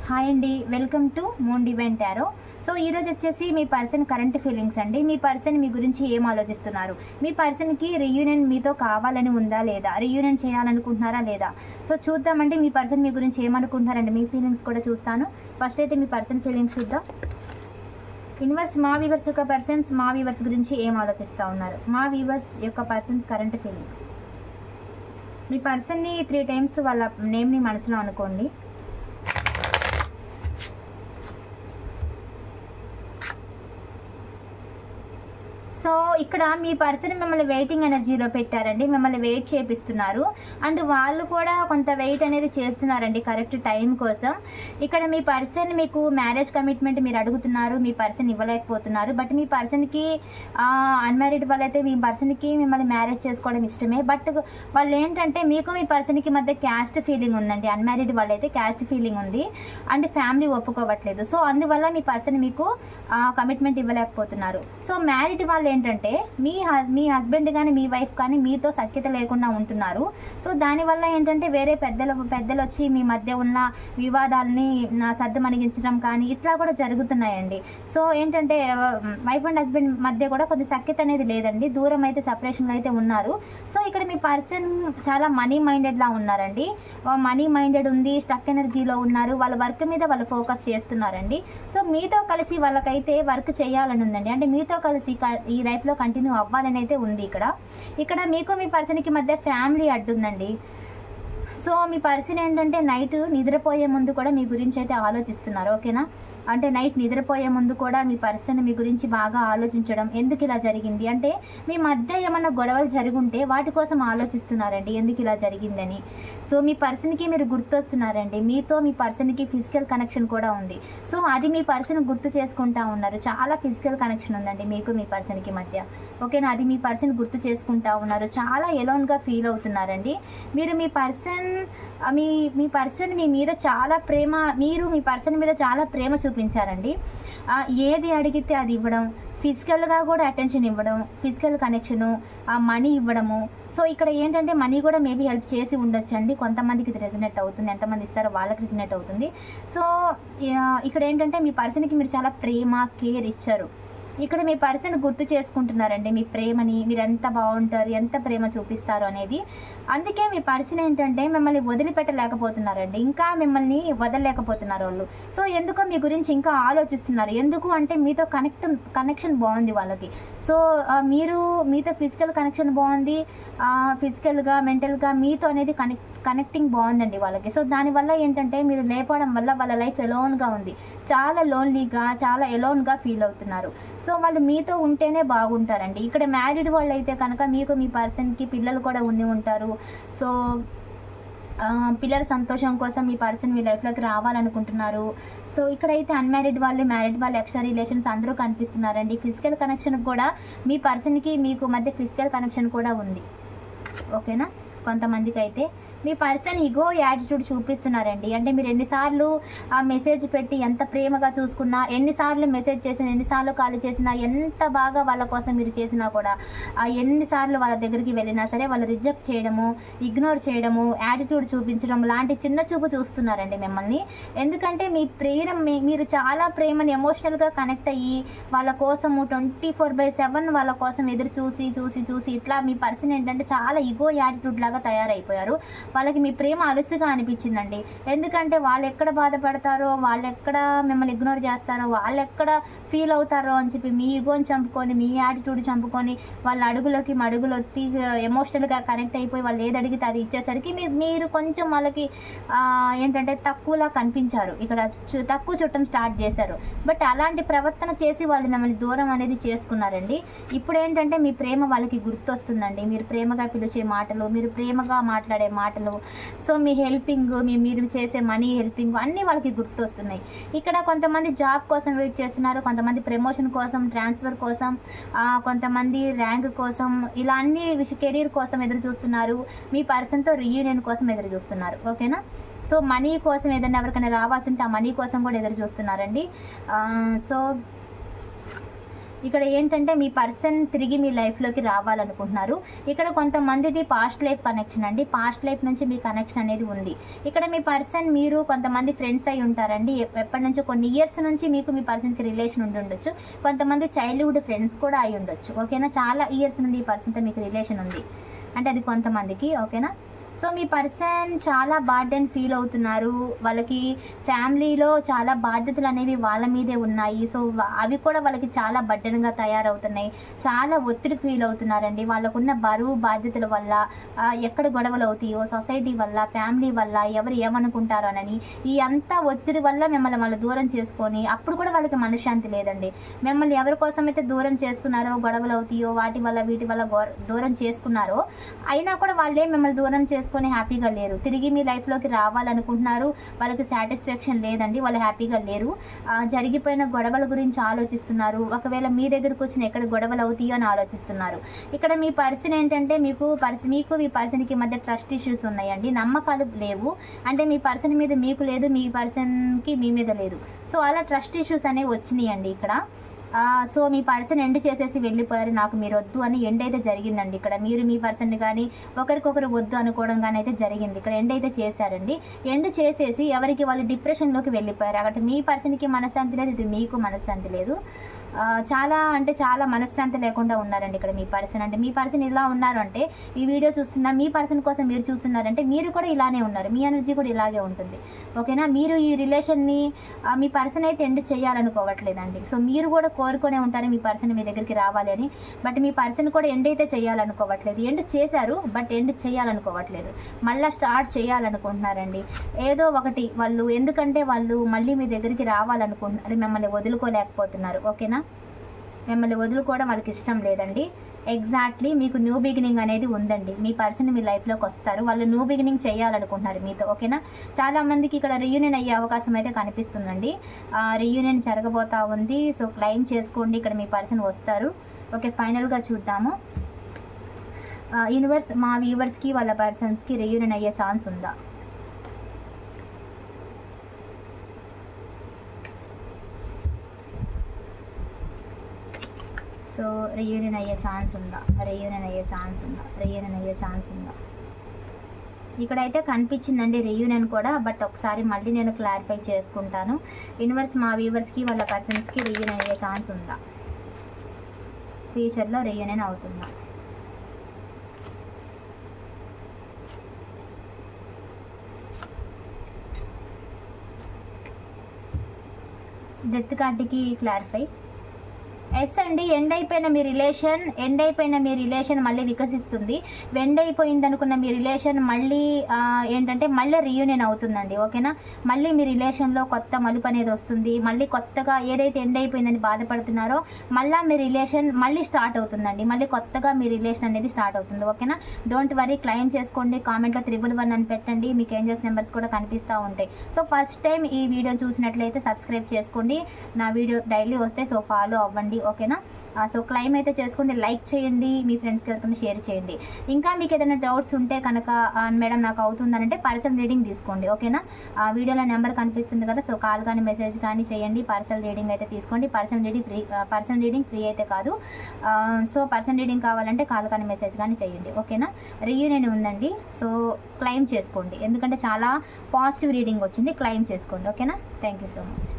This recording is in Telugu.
హాయ్ అండి, welcome to moon divine tarot. So ఈరోజు వచ్చేసి మీ పర్సన్ కరెంట్ ఫీలింగ్స్ అండి. మీ పర్సన్ మీ గురించి ఏం ఆలోచిస్తున్నారు, మీ పర్సన్కి రీయూనియన్ మీతో కావాలని ఉందా లేదా, రీయూనియన్ చేయాలనుకుంటున్నారా లేదా. సో చూద్దామండి మీ పర్సన్ మీ గురించి ఏమనుకుంటున్నారండి, మీ ఫీలింగ్స్ కూడా చూస్తాను. ఫస్ట్ అయితే మీ పర్సన్ ఫీలింగ్స్ చూద్దాం. యూనివర్స్, మా వీవర్స్ యొక్క పర్సన్స్ మా వీవర్స్ గురించి ఏం ఆలోచిస్తూ ఉన్నారు, మా వీవర్స్ యొక్క పర్సన్స్ కరెంట్ ఫీలింగ్స్. మీ పర్సన్ని 3 times వాళ్ళ నేమ్ని మనసులో అనుకోండి. సో ఇక్కడ మీ పర్సన్ మిమ్మల్ని వెయిటింగ్ ఎనర్జీలో పెట్టారండి, మిమ్మల్ని వెయిట్ చేపిస్తున్నారు. అండ్ వాళ్ళు కూడా కొంత వెయిట్ అనేది చేస్తున్నారండి కరెక్ట్ టైం కోసం. ఇక్కడ మీ పర్సన్ మీకు మ్యారేజ్ కమిట్మెంట్ మీరు అడుగుతున్నారు, మీ పర్సన్ ఇవ్వలేకపోతున్నారు. బట్ మీ పర్సన్కి అన్మ్యారీడ్ వాళ్ళైతే మీ పర్సన్కి మిమ్మల్ని మ్యారేజ్ చేసుకోవడం ఇష్టమే. బట్ వాళ్ళు ఏంటంటే మీకు మీ పర్సన్కి మధ్య క్యాస్ట్ ఫీలింగ్ ఉందండి. అన్మ్యారీడ్ వాళ్ళైతే క్యాస్ట్ ఫీలింగ్ ఉంది అండ్ ఫ్యామిలీ ఒప్పుకోవట్లేదు. సో అందువల్ల మీ పర్సన్ మీకు కమిట్మెంట్ ఇవ్వలేకపోతున్నారు. సో మ్యారీడ్ వాళ్ళు ఏంటంటే మీ హస్బెండ్ కానీ మీ వైఫ్ కానీ మీతో సఖ్యత లేకుండా ఉంటున్నారు. సో దానివల్ల ఏంటంటే వేరే పెద్దలు వచ్చి మీ మధ్య ఉన్న వివాదాలని సర్దుమణిగించడం కానీ ఇట్లా కూడా జరుగుతున్నాయండి. సో ఏంటంటే వైఫ్ అండ్ హస్బెండ్ మధ్య కూడా కొద్ది సఖ్యత అనేది లేదండి, దూరం అయితే సెపరేషన్లో అయితే ఉన్నారు. సో ఇక్కడ మీ పర్సన్ చాలా మనీ మైండెడ్లా ఉన్నారండి. మనీ మైండెడ్ ఉంది, స్టక్ ఎనర్జీలో ఉన్నారు. వాళ్ళ వర్క్ మీద వాళ్ళు ఫోకస్ చేస్తున్నారండి. సో మీతో కలిసి వాళ్ళకైతే వర్క్ చేయాలని ఉందండి, అంటే మీతో కలిసి ఈ లైఫ్లో కంటిన్యూ అవ్వాలని అయితే ఉంది. ఇక్కడ మీకు మీ పర్సన్కి మధ్య ఫ్యామిలీ అడ్డుందండి. సో మీ పర్సన్ ఏంటంటే నైట్ నిద్రపోయే ముందు కూడా మీ గురించి అయితే ఆలోచిస్తున్నారు, ఓకేనా. అంటే నైట్ నిద్రపోయే ముందు కూడా మీ పర్సన్ మీ గురించి బాగా ఆలోచించడం, ఎందుకు ఇలా జరిగింది అంటే మీ మధ్య ఏమన్నా గొడవలు జరుగుంటే వాటి కోసం ఆలోచిస్తున్నారండి, ఎందుకు ఇలా జరిగిందని. సో మీ పర్సన్కి మీరు గుర్తొస్తున్నారండి, మీతో మీ పర్సన్కి ఫిజికల్ కనెక్షన్ కూడా ఉంది. సో అది మీ పర్సన్ గుర్తు చేసుకుంటా ఉన్నారు. చాలా ఫిజికల్ కనెక్షన్ ఉందండి మీకు మీ పర్సన్కి మధ్య, ఓకేనా. అది మీ పర్సన్ గుర్తు చేసుకుంటా ఉన్నారు. చాలా ఎలోన్గా ఫీల్ అవుతున్నారండి. మీరు మీ పర్సన్ మీ మీద చాలా ప్రేమ, మీరు మీ పర్సన్ మీద చాలా ప్రేమ చూపించారండి. ఏది అడిగితే అది ఇవ్వడం, ఫిజికల్గా కూడా అటెన్షన్ ఇవ్వడం, ఫిజికల్ కనెక్షను, మనీ ఇవ్వడము. సో ఇక్కడ ఏంటంటే మనీ కూడా మేబీ హెల్ప్ చేసి ఉండొచ్చండి. కొంతమందికి ఇది రెజనేట్ అవుతుంది, ఎంతమంది ఇస్తారో వాళ్ళకి రెజనేట్ అవుతుంది. సో ఇక్కడ ఏంటంటే మీ పర్సన్కి మీరు చాలా ప్రేమ కేర్ ఇచ్చారు. ఇక్కడ మీ పర్సన్ గుర్తు చేసుకుంటున్నారండి మీ ప్రేమని, మీరు ఎంత బాగుంటారు, ఎంత ప్రేమ చూపిస్తారు అనేది. అందుకే మీ పర్సన్ ఏంటంటే మిమ్మల్ని వదిలిపెట్టలేకపోతున్నారండి, ఇంకా మిమ్మల్ని వదలలేకపోతున్నారు వాళ్ళు. సో ఎందుకో మీ గురించి ఇంకా ఆలోచిస్తున్నారు. ఎందుకు అంటే మీతో కనెక్షన్ బాగుంది వాళ్ళకి. సో మీతో ఫిజికల్ కనెక్షన్ బాగుంది, ఫిజికల్గా మెంటల్గా మీతో అనేది కనెక్టింగ్ బాగుందండి వాళ్ళకి. సో దానివల్ల ఏంటంటే మీరు లేపడం వల్ల వాళ్ళ లైఫ్ ఎలోన్గా ఉంది, చాలా లోన్లీగా, చాలా ఎలోన్గా ఫీల్ అవుతున్నారు. సో వాళ్ళు మీతో ఉంటేనే బాగుంటారండి. ఇక్కడ మ్యారీడ్ వాళ్ళు అయితే కనుక మీకు మీ పర్సన్కి పిల్లలు కూడా ఉండి ఉంటారు. సో పిల్లల సంతోషం కోసం మీ పర్సన్ మీ లైఫ్లోకి రావాలనుకుంటున్నారు. సో ఇక్కడైతే అన్మ్యారీడ్ వాళ్ళు, మ్యారీడ్ వాళ్ళు, ఎక్స్ట్రా రిలేషన్స్ అందరూ కనిపిస్తున్నారండి. ఫిజికల్ కనెక్షన్ కూడా మీ పర్సన్కి మీకు మధ్య ఫిజికల్ కనెక్షన్ కూడా ఉంది, ఓకేనా. కొంతమందికి అయితే మీ పర్సన్ ఈగో యాటిట్యూడ్ చూపిస్తున్నారండి. అంటే మీరు ఎన్నిసార్లు ఆ మెసేజ్ పెట్టి ఎంత ప్రేమగా చూసుకున్నా, ఎన్నిసార్లు మెసేజ్ చేసినా, ఎన్నిసార్లు కాల్ చేసినా, ఎంత బాగా వాళ్ళ కోసం మీరు చేసినా కూడా, ఎన్నిసార్లు వాళ్ళ దగ్గరికి వెళ్ళినా సరే వాళ్ళు రిజెక్ట్ చేయడము, ఇగ్నోర్ చేయడము, యాటిట్యూడ్ చూపించడం లాంటి చిన్న చూపు చూస్తున్నారండి మిమ్మల్ని. ఎందుకంటే మీరు చాలా ప్రేమని ఎమోషనల్గా కనెక్ట్ అయ్యి వాళ్ళ కోసము 24/7 వాళ్ళ కోసం ఎదురు చూసి ఇట్లా మీ పర్సన్ ఏంటంటే చాలా ఈగో యాటిట్యూడ్ లాగా తయారైపోయారు. వాళ్ళకి మీ ప్రేమ అలుసుగా అనిపించిందండి. ఎందుకంటే వాళ్ళు ఎక్కడ బాధపడతారో, వాళ్ళు ఎక్కడ మిమ్మల్ని ఇగ్నోర్ చేస్తారో, వాళ్ళు ఎక్కడ ఫీల్ అవుతారో అని చెప్పి మీ ఈగోని చంపుకొని, మీ యాటిట్యూడ్ చంపుకొని వాళ్ళ అడుగులకి మడుగులు ఒత్తి ఎమోషనల్గా కనెక్ట్ అయిపోయి వాళ్ళు ఏది అడిగితే అది ఇచ్చేసరికి మీరు కొంచెం వాళ్ళకి ఏంటంటే తక్కువలా కనిపించారు. ఇక్కడ తక్కువ చుట్టం స్టార్ట్ చేశారు. బట్ అలాంటి ప్రవర్తన చేసి వాళ్ళు మిమ్మల్ని దూరం అనేది చేసుకున్నారండి. ఇప్పుడు ఏంటంటే మీ ప్రేమ వాళ్ళకి గుర్తొస్తుందండి. మీరు ప్రేమగా పిలిచే మాటలు, మీరు ప్రేమగా మాట్లాడే మాటలు, సో మీ హెల్పింగ్, మీరు చేసే మనీ హెల్పింగ్ అన్నీ వాళ్ళకి గుర్తొస్తున్నాయి. ఇక్కడ కొంతమంది జాబ్ కోసం వెయిట్ చేస్తున్నారు, కొంతమంది ప్రమోషన్ కోసం, ట్రాన్స్ఫర్ కోసం, కొంతమంది ర్యాంక్ కోసం, ఇలా అన్ని కెరీర్ కోసం ఎదురు చూస్తున్నారు. మీ పర్సన్తో రీయూనియన్ కోసం ఎదురు చూస్తున్నారు, ఓకేనా. సో మనీ కోసం ఏదైనా ఎవరికైనా రావాల్సి ఉంటే ఆ మనీ కోసం కూడా ఎదురు చూస్తున్నారండి. సో ఇక్కడ ఏంటంటే మీ పర్సన్ తిరిగి మీ లైఫ్లోకి రావాలనుకుంటున్నారు. ఇక్కడ కొంతమందిది పాస్ట్ లైఫ్ కనెక్షన్ అండి. పాస్ట్ లైఫ్ నుంచి మీ కనెక్షన్ అనేది ఉంది. ఇక్కడ మీ పర్సన్ మీరు కొంతమంది ఫ్రెండ్స్ అయి ఉంటారండి. ఎప్పటి నుంచో కొన్ని ఇయర్స్ నుంచి మీకు మీ పర్సన్కి రిలేషన్ ఉండి ఉండొచ్చు. కొంతమంది చైల్డ్హుడ్ ఫ్రెండ్స్ కూడా అయి ఉండొచ్చు. ఓకేనా, చాలా ఇయర్స్ నుండి ఈ పర్సన్తో మీకు రిలేషన్ ఉంది అంటే అది కొంతమందికి. ఓకేనా, సో మీ పర్సన్ చాలా బర్డెన్ ఫీల్ అవుతున్నారు. వాళ్ళకి ఫ్యామిలీలో చాలా బాధ్యతలు అనేవి వాళ్ళ మీదే ఉన్నాయి. సో అవి కూడా వాళ్ళకి చాలా బర్డెన్గా తయారవుతున్నాయి. చాలా ఒత్తిడి ఫీల్ అవుతున్నారండి. వాళ్ళకున్న బరువు బాధ్యతల వల్ల ఎక్కడ గొడవలు అవుతాయో, సొసైటీ వల్ల, ఫ్యామిలీ వల్ల, ఎవరు ఏమనుకుంటారో అని ఈ అంతా ఒత్తిడి వల్ల మిమ్మల్ని వాళ్ళు దూరం చేసుకొని అప్పుడు కూడా వాళ్ళకి మనశ్శాంతి లేదండి. మిమ్మల్ని ఎవరి కోసం అయితే దూరం చేసుకున్నారో, గొడవలు అవుతాయో వాటి వల్ల వీటి వల్ల దూరం చేసుకున్నారో అయినా కూడా వాళ్ళే మిమ్మల్ని దూరం చేసుకొని హ్యాపీగా లేరు. తిరిగి మీ లైఫ్లోకి రావాలనుకుంటున్నారు. వాళ్ళకి సాటిస్ఫాక్షన్ లేదండి, వాళ్ళు హ్యాపీగా లేరు. జరిగిపోయిన గొడవల గురించి ఆలోచిస్తున్నారు. ఒకవేళ మీ దగ్గరకు వచ్చిన ఎక్కడ గొడవలు అవుతాయో అని ఆలోచిస్తున్నారు. ఇక్కడ మీ పర్సన్ ఏంటంటే మీకు మీ పర్సన్కి మధ్య ట్రస్ట్ ఇష్యూస్ ఉన్నాయండి. నమ్మకాలు లేవు. అంటే మీ పర్సన్ మీద మీకు లేదు, మీ పర్సన్కి మీ మీద లేదు. సో అలా ట్రస్ట్ ఇష్యూస్ అనేవి వచ్చినాయండి ఇక్కడ. సో మీ పర్సన్ ఎండ్ చేసేసి వెళ్ళిపోయారు. నాకు మీరు వద్దు అని ఎండ్ అయితే జరిగిందండి. ఇక్కడ మీరు మీ పర్సన్ కానీ ఒకరికొకరు వద్దు అనుకోవడం కానీ అయితే జరిగింది. ఇక్కడ ఎండ్ అయితే చేశారండి. ఎండ్ చేసేసి ఎవరికి వాళ్ళు డిప్రెషన్లోకి వెళ్ళిపోయారు. అక్కడ మీ పర్సన్కి మనశ్శాంతి లేదు, ఇది మీకు మనశ్శాంతి లేదు. చాలా మనశ్శాంతి లేకుండా ఉన్నారండి ఇక్కడ మీ పర్సన్. అంటే మీ పర్సన్ ఇలా ఉన్నారు అంటే ఈ వీడియో చూస్తున్నా మీ పర్సన్ కోసం మీరు చూస్తున్నారంటే మీరు కూడా ఇలానే ఉన్నారు. మీ ఎనర్జీ కూడా ఇలాగే ఉంటుంది. ఓకేనా, మీరు ఈ రిలేషన్ని మీ పర్సన్ అయితే ఎండ్ చేయాలనుకోవట్లేదండి. సో మీరు కూడా కోరుకునే ఉంటారు మీ పర్సన్ మీ దగ్గరికి రావాలి అని. బట్ మీ పర్సన్ కూడా ఎండ్ అయితే చేయాలనుకోవట్లేదు. ఎండ్ చేశారు బట్ ఎండ్ చేయాలనుకోవట్లేదు, మళ్ళీ స్టార్ట్ చేయాలనుకుంటున్నారండి. ఏదో ఒకటి వాళ్ళు, ఎందుకంటే వాళ్ళు మళ్ళీ మీ దగ్గరికి రావాలనుకుంటున్నారు, మిమ్మల్ని వదులుకోలేకపోతున్నారు. ఓకేనా, మిమ్మల్ని వదులుకోవడం వాళ్ళకి ఇష్టం లేదండి. ఎగ్జాక్ట్లీ మీకు న్యూ బిగినింగ్ అనేది ఉందండి. మీ పర్సన్ మీ లైఫ్లోకి వస్తారు. వాళ్ళు న్యూ బిగినింగ్ చేయాలనుకుంటున్నారు మీతో. ఓకేనా, చాలామందికి ఇక్కడ రీయూనియన్ అయ్యే అవకాశం అయితే కనిపిస్తుందండి. రీయూనియన్ జరగబోతా ఉంది. సో క్లెయిమ్ చేసుకోండి, ఇక్కడ మీ పర్సన్ వస్తారు. ఓకే, ఫైనల్గా చూద్దాము. యూనివర్స్ మా వ్యూవర్స్కి వాళ్ళ పర్సన్స్కి రీయూనియన్ అయ్యే ఛాన్స్ ఉందా? సో రీయూనియన్ అయ్యే ఛాన్స్ ఉందా? ఇక్కడైతే కనిపించిందండి రీయూనియన్ కూడా. బట్ ఒకసారి మళ్ళీ నేను క్లారిఫై చేసుకుంటాను. యూనివర్స్ మా వ్యూవర్స్కి వాళ్ళ పర్సన్స్కి రీయూనియన్ అయ్యే ఛాన్స్ ఉందా? ఫ్యూచర్లో రీయూనియన్ అవుతుందా? డెత్ కార్డుకి క్లారిఫై. ఎస్ అండి, ఎండ్ అయిపోయిన మీ రిలేషన్ మళ్ళీ వికసిస్తుంది. ఎండ్ అయిపోయింది అనుకున్న మీ రిలేషన్ మళ్ళీ ఏంటంటే మళ్ళీ రీయూనియన్ అవుతుందండి. ఓకేనా, మళ్ళీ మీ రిలేషన్లో కొత్త మలుపు అనేది వస్తుంది. మళ్ళీ కొత్తగా ఏదైతే ఎండ్ అయిపోయిందని బాధపడుతున్నారో మళ్ళీ మీ రిలేషన్ మళ్ళీ స్టార్ట్ అవుతుందండి. మళ్ళీ కొత్తగా మీ రిలేషన్ అనేది స్టార్ట్ అవుతుంది. ఓకేనా, డోంట్ వరీ, క్లెయిమ్ చేసుకోండి. కామెంట్లో 111 అని పెట్టండి, మీకు ఏంజల్స్ నెంబర్స్ కూడా కనిపిస్తూ ఉంటాయి. సో ఫస్ట్ టైం ఈ వీడియో చూసినట్లయితే సబ్స్క్రైబ్ చేసుకోండి. నా వీడియో డైలీ వస్తే సో ఫాలో అవ్వండి. ఓకేనా, సో క్లెయిమ్ అయితే చేసుకోండి, లైక్ చేయండి, మీ ఫ్రెండ్స్కి ఎవరికైనా షేర్ చేయండి. ఇంకా మీకు ఏదైనా డౌట్స్ ఉంటే కనుక మేడం నాకు అవుతుందనంటే పర్సనల్ రీడింగ్ తీసుకోండి. ఓకేనా, వీడియోలో నెంబర్ కనిపిస్తుంది కదా, సో కాల్ కానీ మెసేజ్ కానీ చేయండి. పర్సనల్ రీడింగ్ అయితే తీసుకోండి. పర్సనల్ రీడింగ్ ఫ్రీ అయితే కాదు. సో పర్సనల్ రీడింగ్ కావాలంటే కాల్ కానీ మెసేజ్ కానీ చేయండి. ఓకేనా, రీయూనియన్ ఉందండి. సో క్లెయిమ్ చేసుకోండి, ఎందుకంటే చాలా పాజిటివ్ రీడింగ్ వచ్చింది. క్లెయిమ్ చేసుకోండి. ఓకేనా, థ్యాంక్ యూ సో మచ్.